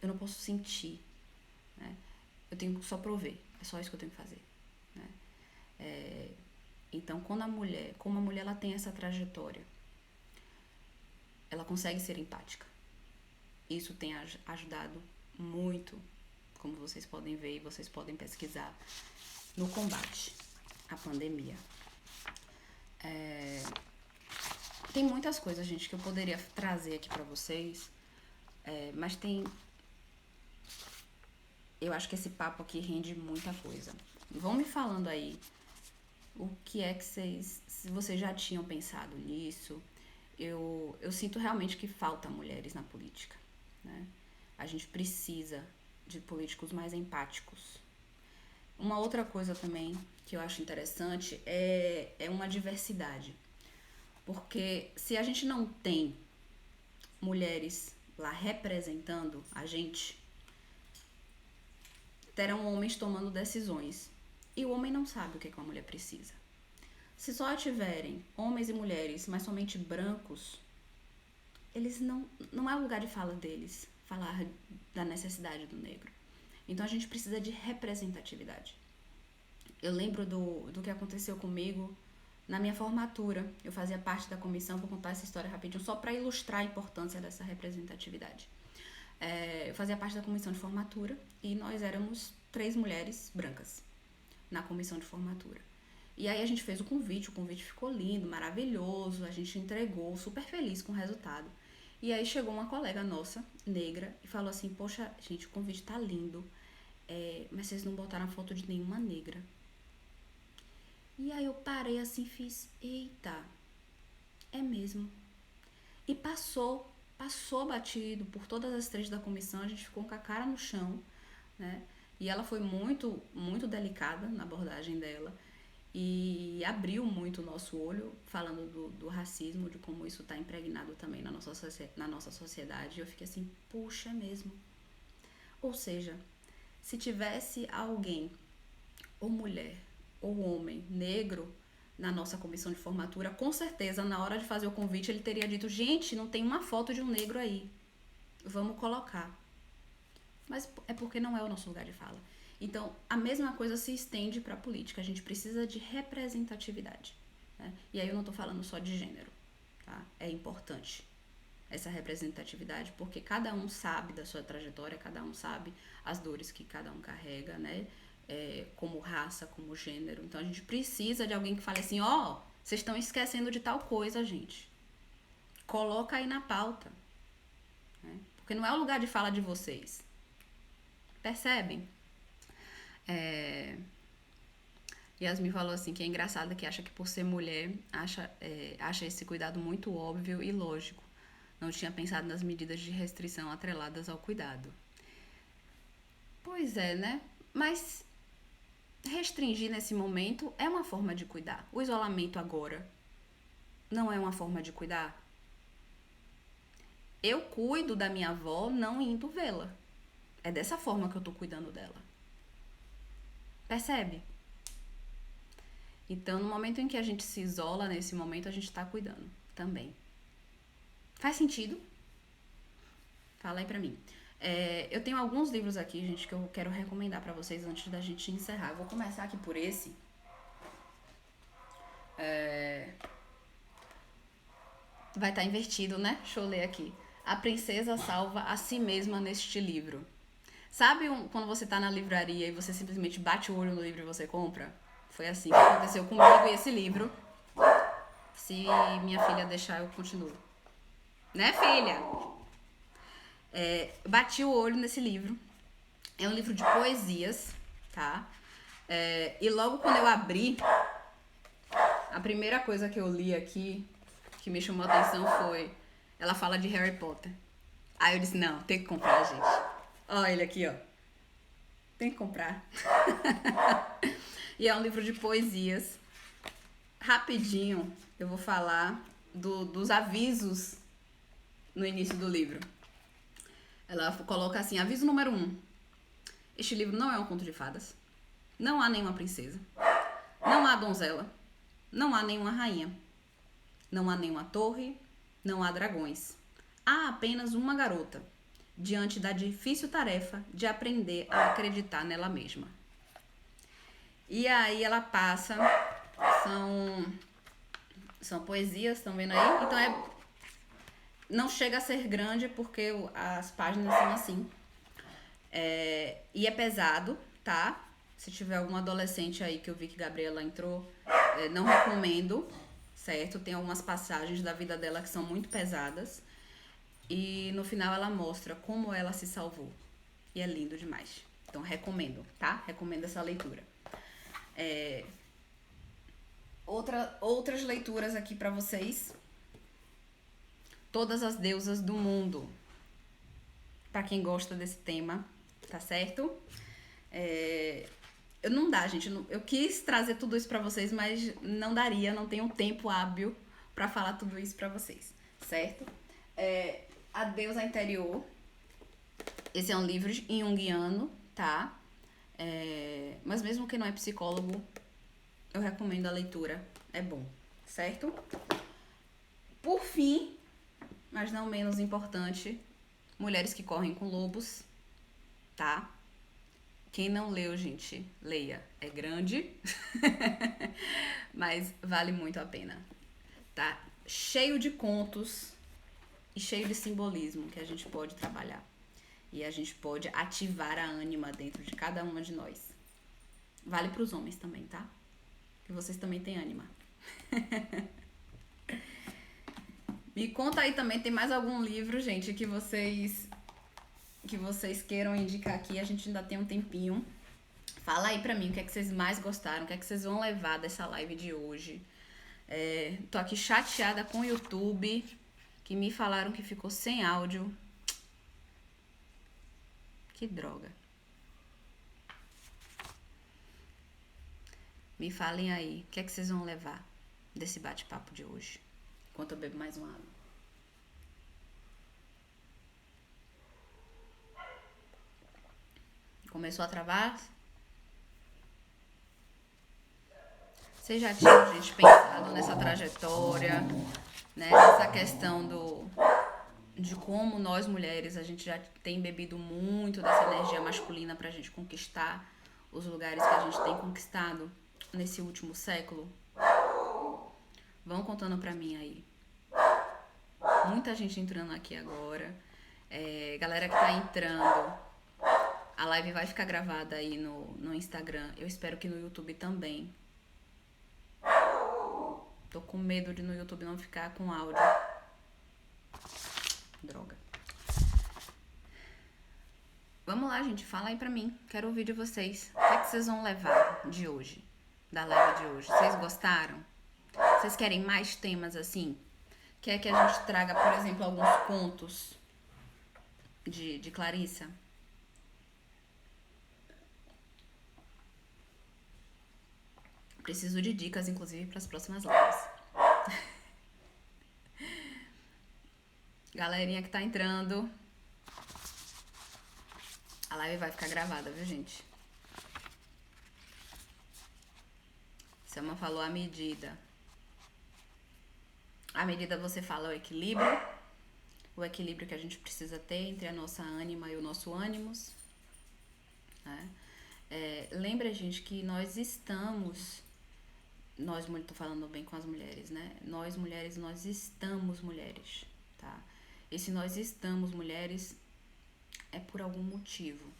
eu não posso sentir, né? Eu tenho só prover, é só isso que eu tenho que fazer, né? Então, como a mulher ela tem essa trajetória, ela consegue ser empática. Isso tem ajudado muito, como vocês podem ver e vocês podem pesquisar, no combate à pandemia. Tem muitas coisas, gente, que eu poderia trazer aqui pra vocês, mas eu acho que esse papo aqui rende muita coisa. Vão me falando aí o que é que se vocês já tinham pensado nisso. Eu sinto realmente que falta mulheres na política, né? A gente precisa de políticos mais empáticos. Uma outra coisa também que eu acho interessante é uma diversidade. Porque se a gente não tem mulheres lá representando a gente, terão homens tomando decisões. E o homem não sabe o que uma mulher precisa. Se só tiverem homens e mulheres, mas somente brancos, eles não é o lugar de fala deles falar da necessidade do negro. Então a gente precisa de representatividade. Eu lembro do que aconteceu comigo na minha formatura. Eu fazia parte da comissão, vou contar essa história rapidinho, só para ilustrar a importância dessa representatividade. Eu fazia parte da comissão de formatura e nós éramos 3 mulheres brancas na comissão de formatura. E aí a gente fez o convite ficou lindo, maravilhoso, a gente entregou, super feliz com o resultado. E aí chegou uma colega nossa, negra, e falou assim: poxa, gente, o convite tá lindo, mas vocês não botaram a foto de nenhuma negra. E aí eu parei assim, fiz: eita, é mesmo. E passou batido por todas as 3 da comissão, a gente ficou com a cara no chão, né? E ela foi muito, muito delicada na abordagem dela e abriu muito o nosso olho, falando do racismo, de como isso está impregnado também na nossa sociedade. E eu fiquei assim: puxa, é mesmo. Ou seja, se tivesse alguém, ou mulher, ou homem, negro, na nossa comissão de formatura, com certeza, na hora de fazer o convite, ele teria dito: gente, não tem uma foto de um negro aí, vamos colocar. Mas é porque não é o nosso lugar de fala. Então, a mesma coisa se estende para a política. A gente precisa de representatividade, né? E aí eu não estou falando só de gênero, tá? É importante essa representatividade, porque cada um sabe da sua trajetória, cada um sabe as dores que cada um carrega, né? Como raça, como gênero. Então, a gente precisa de alguém que fale assim: ó, vocês estão esquecendo de tal coisa, gente. Coloca aí na pauta, né? Porque não é o lugar de fala de vocês. Percebem? Yasmin falou assim que é engraçado, que acha que por ser mulher acha esse cuidado muito óbvio e lógico. Não tinha pensado nas medidas de restrição atreladas ao cuidado. Pois é, né? Mas restringir nesse momento é uma forma de cuidar. O isolamento agora não é uma forma de cuidar? Eu cuido da minha avó não indo vê-la. É dessa forma que eu tô cuidando dela. Percebe? Então, no momento em que a gente se isola, nesse momento, a gente tá cuidando também. Faz sentido? Fala aí pra mim. Eu tenho alguns livros aqui, gente, que eu quero recomendar pra vocês antes da gente encerrar. Eu vou começar aqui por esse. Vai estar invertido, né? Deixa eu ler aqui. A princesa salva a si mesma neste livro. Sabe quando você tá na livraria e você simplesmente bate o olho no livro e você compra? Foi assim que aconteceu comigo e esse livro. Se minha filha deixar, eu continuo. Né, filha? Bati o olho nesse livro É um livro de poesias, tá? E logo quando eu abri, a primeira coisa que eu li aqui, que me chamou a atenção foi... Ela fala de Harry Potter. Aí eu disse, não, tem que comprar, gente. Ó, ele aqui, ó. Tem que comprar. E é um livro de poesias. Rapidinho, eu vou falar dos avisos no início do livro. Ela coloca assim, aviso número 1. Este livro não é um conto de fadas. Não há nenhuma princesa. Não há donzela. Não há nenhuma rainha. Não há nenhuma torre. Não há dragões. Há apenas uma garota, diante da difícil tarefa de aprender a acreditar nela mesma. E aí ela passa, são poesias, estão vendo aí? Então não chega a ser grande porque as páginas são assim. E é pesado, tá? Se tiver algum adolescente aí, que eu vi que Gabriela entrou, não recomendo, certo? Tem algumas passagens da vida dela que são muito pesadas. E no final ela mostra como ela se salvou. E é lindo demais. Então recomendo, tá? Recomendo essa leitura. Outras leituras aqui pra vocês. Todas as deusas do mundo. Pra quem gosta desse tema, tá certo? Não dá, gente. Eu quis trazer tudo isso pra vocês, mas não daria, não tenho tempo hábil pra falar tudo isso pra vocês, certo? A Deusa Interior. Esse é um livro junguiano, tá? Mas mesmo que não é psicólogo, eu recomendo a leitura. É bom, certo? Por fim, mas não menos importante, Mulheres que Correm com Lobos, tá? Quem não leu, gente, leia. É grande, mas vale muito a pena, tá? Cheio de contos e cheio de simbolismo que a gente pode trabalhar. E a gente pode ativar a ânima dentro de cada uma de nós. Vale para os homens também, tá? Que vocês também têm ânima. Me conta aí também, tem mais algum livro, gente, que vocês queiram indicar aqui? A gente ainda tem um tempinho. Fala aí pra mim o que é que vocês mais gostaram, o que é que vocês vão levar dessa live de hoje. Tô aqui chateada com o YouTube, que me falaram que ficou sem áudio. Que droga. Me falem aí, o que é que vocês vão levar desse bate-papo de hoje? Enquanto eu bebo mais uma água. Começou a travar? Vocês já tinham, gente, pensado nessa trajetória, né? Nessa questão de como nós mulheres, a gente já tem bebido muito dessa energia masculina pra gente conquistar os lugares que a gente tem conquistado nesse último século? Vão contando pra mim aí. Muita gente entrando aqui agora. Galera que tá entrando, a live vai ficar gravada aí no Instagram. Eu espero que no YouTube também. Tô com medo de no YouTube não ficar com áudio. Droga. Vamos lá, gente. Fala aí pra mim. Quero ouvir de vocês. O que é que vocês vão levar de hoje? Da live de hoje. Vocês gostaram? Vocês querem mais temas assim? Quer que a gente traga, por exemplo, alguns contos de Clarissa? Preciso de dicas, inclusive, para as próximas lives. Galerinha que tá entrando. A live vai ficar gravada, viu, gente? Selma falou a medida. A medida, você fala, o equilíbrio que a gente precisa ter entre a nossa ânima e o nosso ânimos. Né? Lembra, gente, que nós estamos... tô falando bem com as mulheres, né? Nós, mulheres, nós estamos mulheres, tá? E se nós estamos mulheres, é por algum motivo.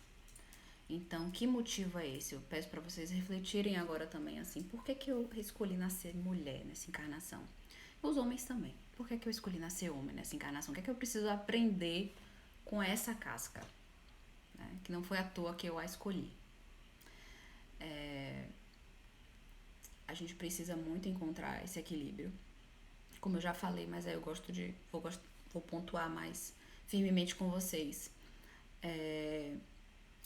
Então, que motivo é esse? Eu peço pra vocês refletirem agora também, assim, por que eu escolhi nascer mulher nessa encarnação? Os homens também. Por que eu escolhi nascer homem nessa encarnação? O que é que eu preciso aprender com essa casca? né? Que não foi à toa que eu a escolhi. A gente precisa muito encontrar esse equilíbrio. Como eu já falei, mas aí eu vou pontuar mais firmemente com vocês.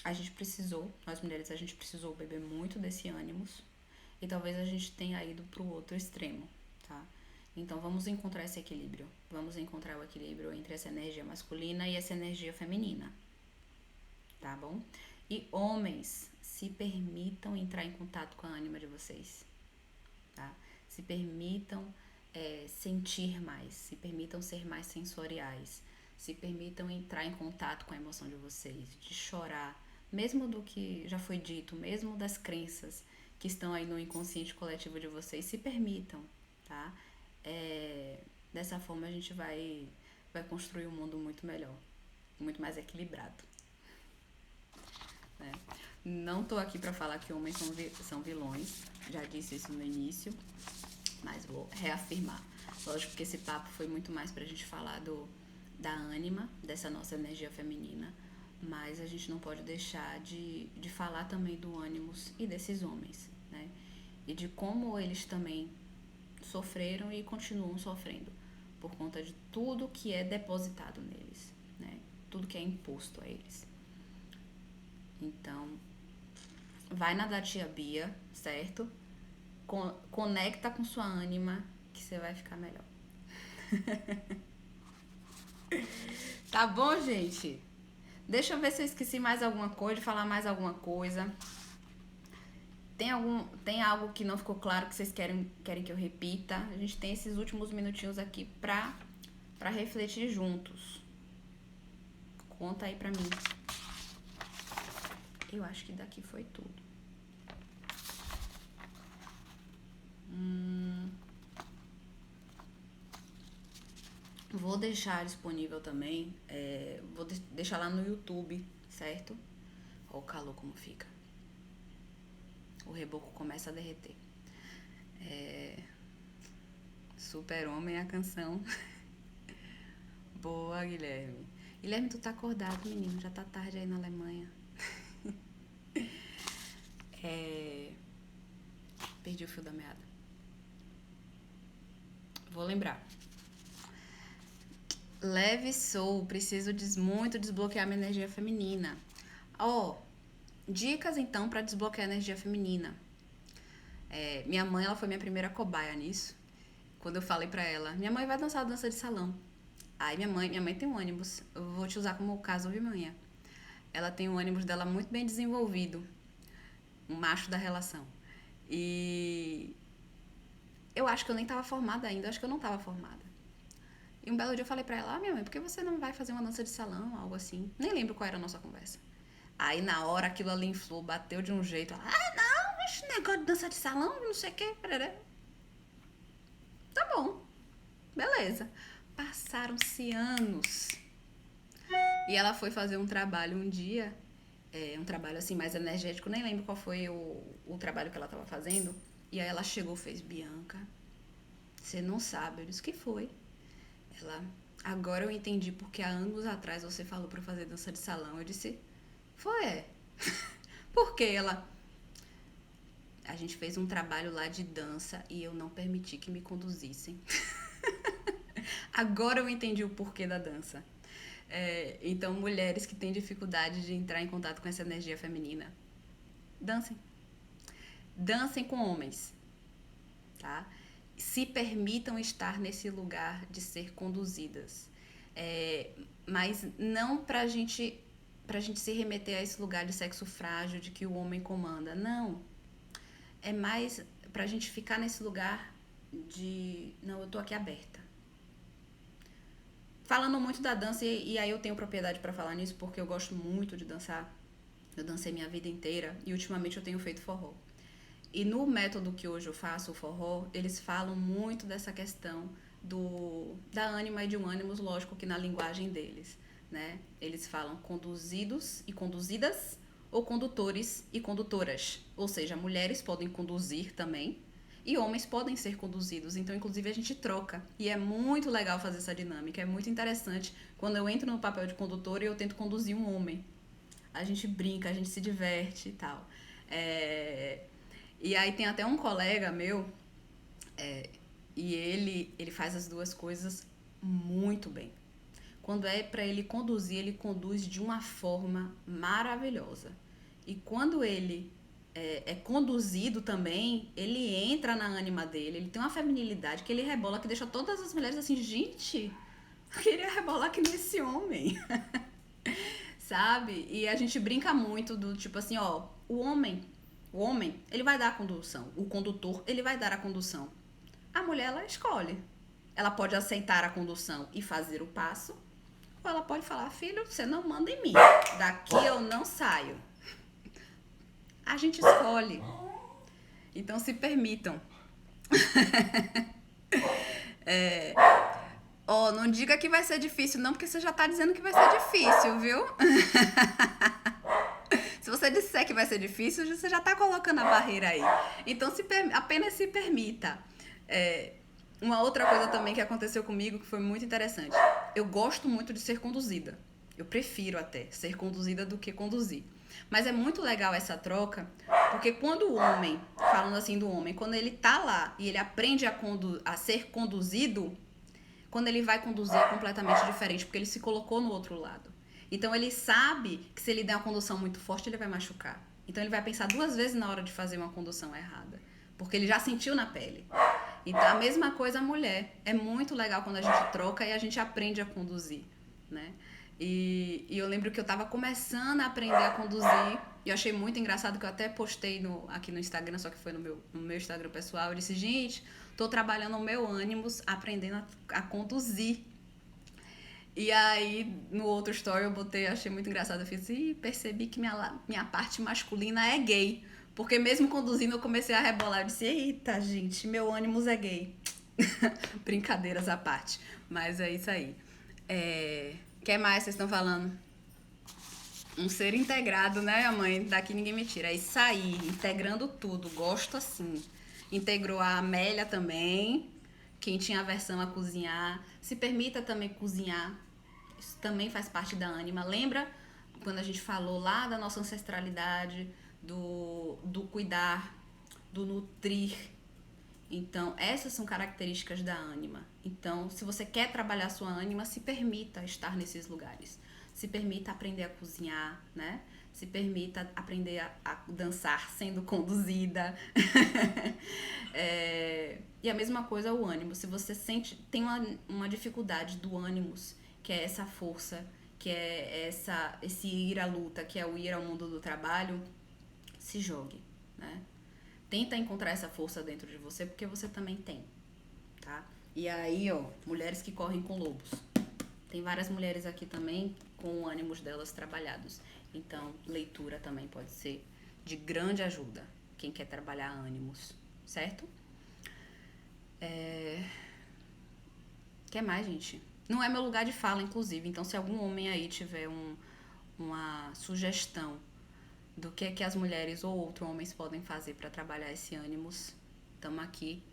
A gente precisou, nós mulheres, a gente precisou beber muito desse ânimos e talvez a gente tenha ido pro outro extremo, tá? Então vamos encontrar esse equilíbrio. Vamos encontrar o equilíbrio entre essa energia masculina e essa energia feminina, tá bom? E homens, se permitam entrar em contato com a ânima de vocês, tá? Se permitam sentir mais, se permitam ser mais sensoriais, se permitam entrar em contato com a emoção de vocês, de chorar, mesmo do que já foi dito, mesmo das crenças que estão aí no inconsciente coletivo de vocês, se permitam, tá? Dessa forma a gente vai construir um mundo muito melhor, muito mais equilibrado, né? Não tô aqui pra falar que homens são vilões, já disse isso no início, mas vou reafirmar. Lógico que esse papo foi muito mais pra gente falar da ânima, dessa nossa energia feminina, mas a gente não pode deixar de falar também do ânimos e desses homens, né? E de como eles também sofreram e continuam sofrendo por conta de tudo que é depositado neles, né? Tudo que é imposto a eles. Então, vai na da tia Bia, certo? Conecta com sua ânima que você vai ficar melhor. Tá bom, gente? Deixa eu ver se eu esqueci mais alguma coisa, de falar mais alguma coisa. Tem algo que não ficou claro que vocês querem que eu repita? A gente tem esses últimos minutinhos aqui pra refletir juntos. Conta aí pra mim. Eu acho que daqui foi tudo. Vou deixar disponível também, vou deixar lá no YouTube, certo? Olha o calor como fica. O reboco começa a derreter. Super-Homem é a canção. Boa, Guilherme. Guilherme, tu tá acordado, menino? Já tá tarde aí na Alemanha. Perdi o fio da meada. Vou lembrar. Leve sou, preciso muito desbloquear minha energia feminina. Dicas então para desbloquear a energia feminina. Minha mãe, ela foi minha primeira cobaia nisso. Quando eu falei pra ela, minha mãe vai dançar a dança de salão. Aí minha mãe tem um ânimos, eu vou te usar como caso, viu, manhã? Ela tem um ânimos dela muito bem desenvolvido, um macho da relação. E eu acho que eu nem tava formada ainda, eu acho que eu não tava formada. E um belo dia eu falei pra ela, minha mãe, por que você não vai fazer uma dança de salão, algo assim? Nem lembro qual era a nossa conversa. Aí na hora aquilo ali inflou, bateu de um jeito, ela, não, esse negócio de dança de salão, não sei o que, tá bom, beleza. Passaram-se anos. E ela foi fazer um trabalho um dia, um trabalho assim mais energético, nem lembro qual foi o trabalho que ela tava fazendo. E aí ela chegou e fez, Bianca, você não sabe. Eu disse, o que foi? Ela, agora eu entendi porque há anos atrás você falou pra eu fazer dança de salão. Eu disse, foi, Por quê? Ela, a gente fez um trabalho lá de dança e eu não permiti que me conduzissem. Agora eu entendi o porquê da dança. Então, mulheres que têm dificuldade de entrar em contato com essa energia feminina, dancem. Dancem com homens, tá? Se permitam estar nesse lugar de ser conduzidas. Mas não pra gente se remeter a esse lugar de sexo frágil, de que o homem comanda. Não. É mais pra gente ficar nesse lugar de, não, eu tô aqui aberta. Falando muito da dança, e aí eu tenho propriedade pra falar nisso, porque eu gosto muito de dançar. Eu dancei minha vida inteira e ultimamente eu tenho feito forró. E no método que hoje eu faço, o forró, eles falam muito dessa questão da ânima e de um ânimos, lógico que na linguagem deles, né? Eles falam conduzidos e conduzidas ou condutores e condutoras. Ou seja, mulheres podem conduzir também e homens podem ser conduzidos. Então, inclusive, a gente troca. E é muito legal fazer essa dinâmica. É muito interessante quando eu entro no papel de condutor e eu tento conduzir um homem. a gente brinca, a gente se diverte e tal. E aí tem até um colega meu, e ele faz as duas coisas muito bem. Quando é para ele conduzir, ele conduz de uma forma maravilhosa. E quando ele é conduzido também, ele entra na ânima dele, ele tem uma feminilidade que ele rebola, que deixa todas as mulheres assim, gente, eu queria rebolar que nesse homem. Sabe? E a gente brinca muito do tipo assim, ó, o homem, ele vai dar a condução. O condutor, ele vai dar a condução. A mulher, ela escolhe. Ela pode aceitar a condução e fazer o passo, ou ela pode falar, filho, você não manda em mim. Daqui eu não saio. A gente escolhe. Então se permitam. Não diga que vai ser difícil, não, porque você já tá dizendo que vai ser difícil, viu? Se você disser que vai ser difícil, você já tá colocando a barreira aí. Então apenas se permita. Uma outra coisa também que aconteceu comigo, que foi muito interessante. Eu gosto muito de ser conduzida. Eu prefiro até ser conduzida do que conduzir. Mas é muito legal essa troca, porque quando o homem, falando assim do homem, quando ele tá lá e ele aprende a ser conduzido, quando ele vai conduzir é completamente diferente, porque ele se colocou no outro lado. Então ele sabe que se ele der uma condução muito forte, ele vai machucar. Então ele vai pensar 2 vezes na hora de fazer uma condução errada, porque ele já sentiu na pele. Então a mesma coisa a mulher. É muito legal quando a gente troca e a gente aprende a conduzir, né? E eu lembro que eu tava começando a aprender a conduzir e eu achei muito engraçado que eu até postei aqui no Instagram, só que foi no meu Instagram pessoal. Eu disse, gente, tô trabalhando o meu ânimos, aprendendo a conduzir. E aí, no outro story eu botei, achei muito engraçado, eu fiz, percebi que minha parte masculina é gay. Porque mesmo conduzindo eu comecei a rebolar, eu disse, eita gente, meu ânimos é gay. Brincadeiras à parte, mas é isso aí. Que mais vocês estão falando? Um ser integrado, né, mãe? Daqui ninguém me tira. É isso aí, integrando tudo, gosto assim. Integrou a Amélia também, quem tinha aversão a cozinhar. Se permita também cozinhar, isso também faz parte da ânima. Lembra quando a gente falou lá da nossa ancestralidade, do cuidar, do nutrir? Então, essas são características da ânima. Então, se você quer trabalhar sua ânima, se permita estar nesses lugares. Se permita aprender a cozinhar, né? Se permita aprender a dançar sendo conduzida. E a mesma coisa o ânimo. Se você tem uma dificuldade do ânimos, que é essa força, que é esse ir à luta, que é o ir ao mundo do trabalho, se jogue, né? Tenta encontrar essa força dentro de você, porque você também tem, tá? E aí, mulheres que correm com lobos. Tem várias mulheres aqui também com o ânimos delas trabalhados. Então, leitura também pode ser de grande ajuda, quem quer trabalhar ânimos, certo? Que mais, gente? Não é meu lugar de fala, inclusive. Então, se algum homem aí tiver uma sugestão do que é que as mulheres ou outros homens podem fazer para trabalhar esse ânimos, estamos aqui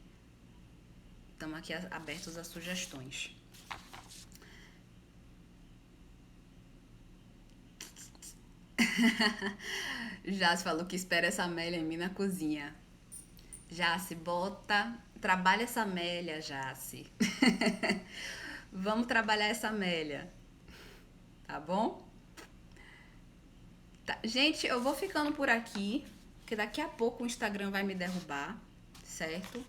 abertos a sugestões. Jace falou que espera essa Amélia em mim na cozinha. Jace, trabalha essa Amélia, Jace. Vamos trabalhar essa Amélia, tá bom? Tá. Gente, eu vou ficando por aqui, porque daqui a pouco o Instagram vai me derrubar, certo?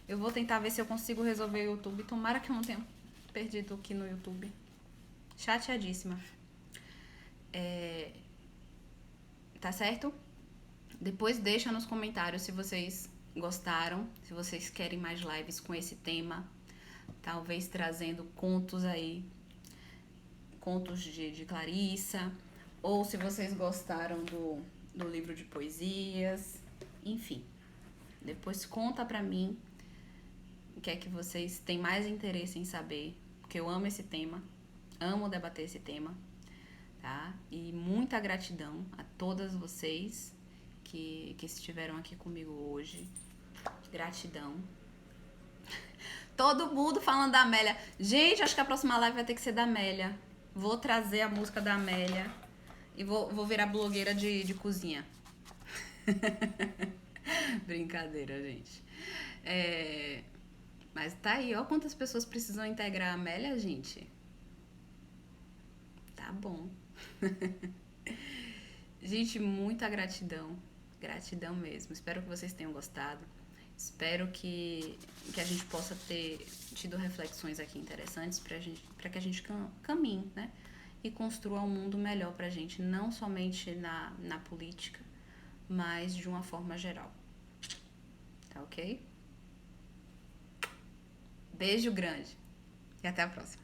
Eu vou tentar ver se eu consigo resolver o YouTube. Tomara que eu não tenha perdido aqui no YouTube. Chateadíssima. Tá certo? Depois deixa nos comentários se vocês gostaram, se vocês querem mais lives com esse tema. Talvez trazendo contos aí, contos de Clarissa, ou se vocês gostaram do livro de poesias, enfim. Depois conta pra mim o que é que vocês têm mais interesse em saber, porque eu amo esse tema, amo debater esse tema, tá? E muita gratidão a todas vocês que estiveram aqui comigo hoje. Gratidão. Todo mundo falando da Amélia. Gente, acho que a próxima live vai ter que ser da Amélia. Vou trazer a música da Amélia. E vou virar blogueira de cozinha. Brincadeira, gente. Mas tá aí, ó quantas pessoas precisam integrar a Amélia, gente. Tá bom. Gente, muita gratidão. Gratidão mesmo. Espero que vocês tenham gostado. Espero que a gente possa ter tido reflexões aqui interessantes para que a gente caminhe, né? E construa um mundo melhor pra gente, não somente na política, mas de uma forma geral. Tá ok? Beijo grande e até a próxima.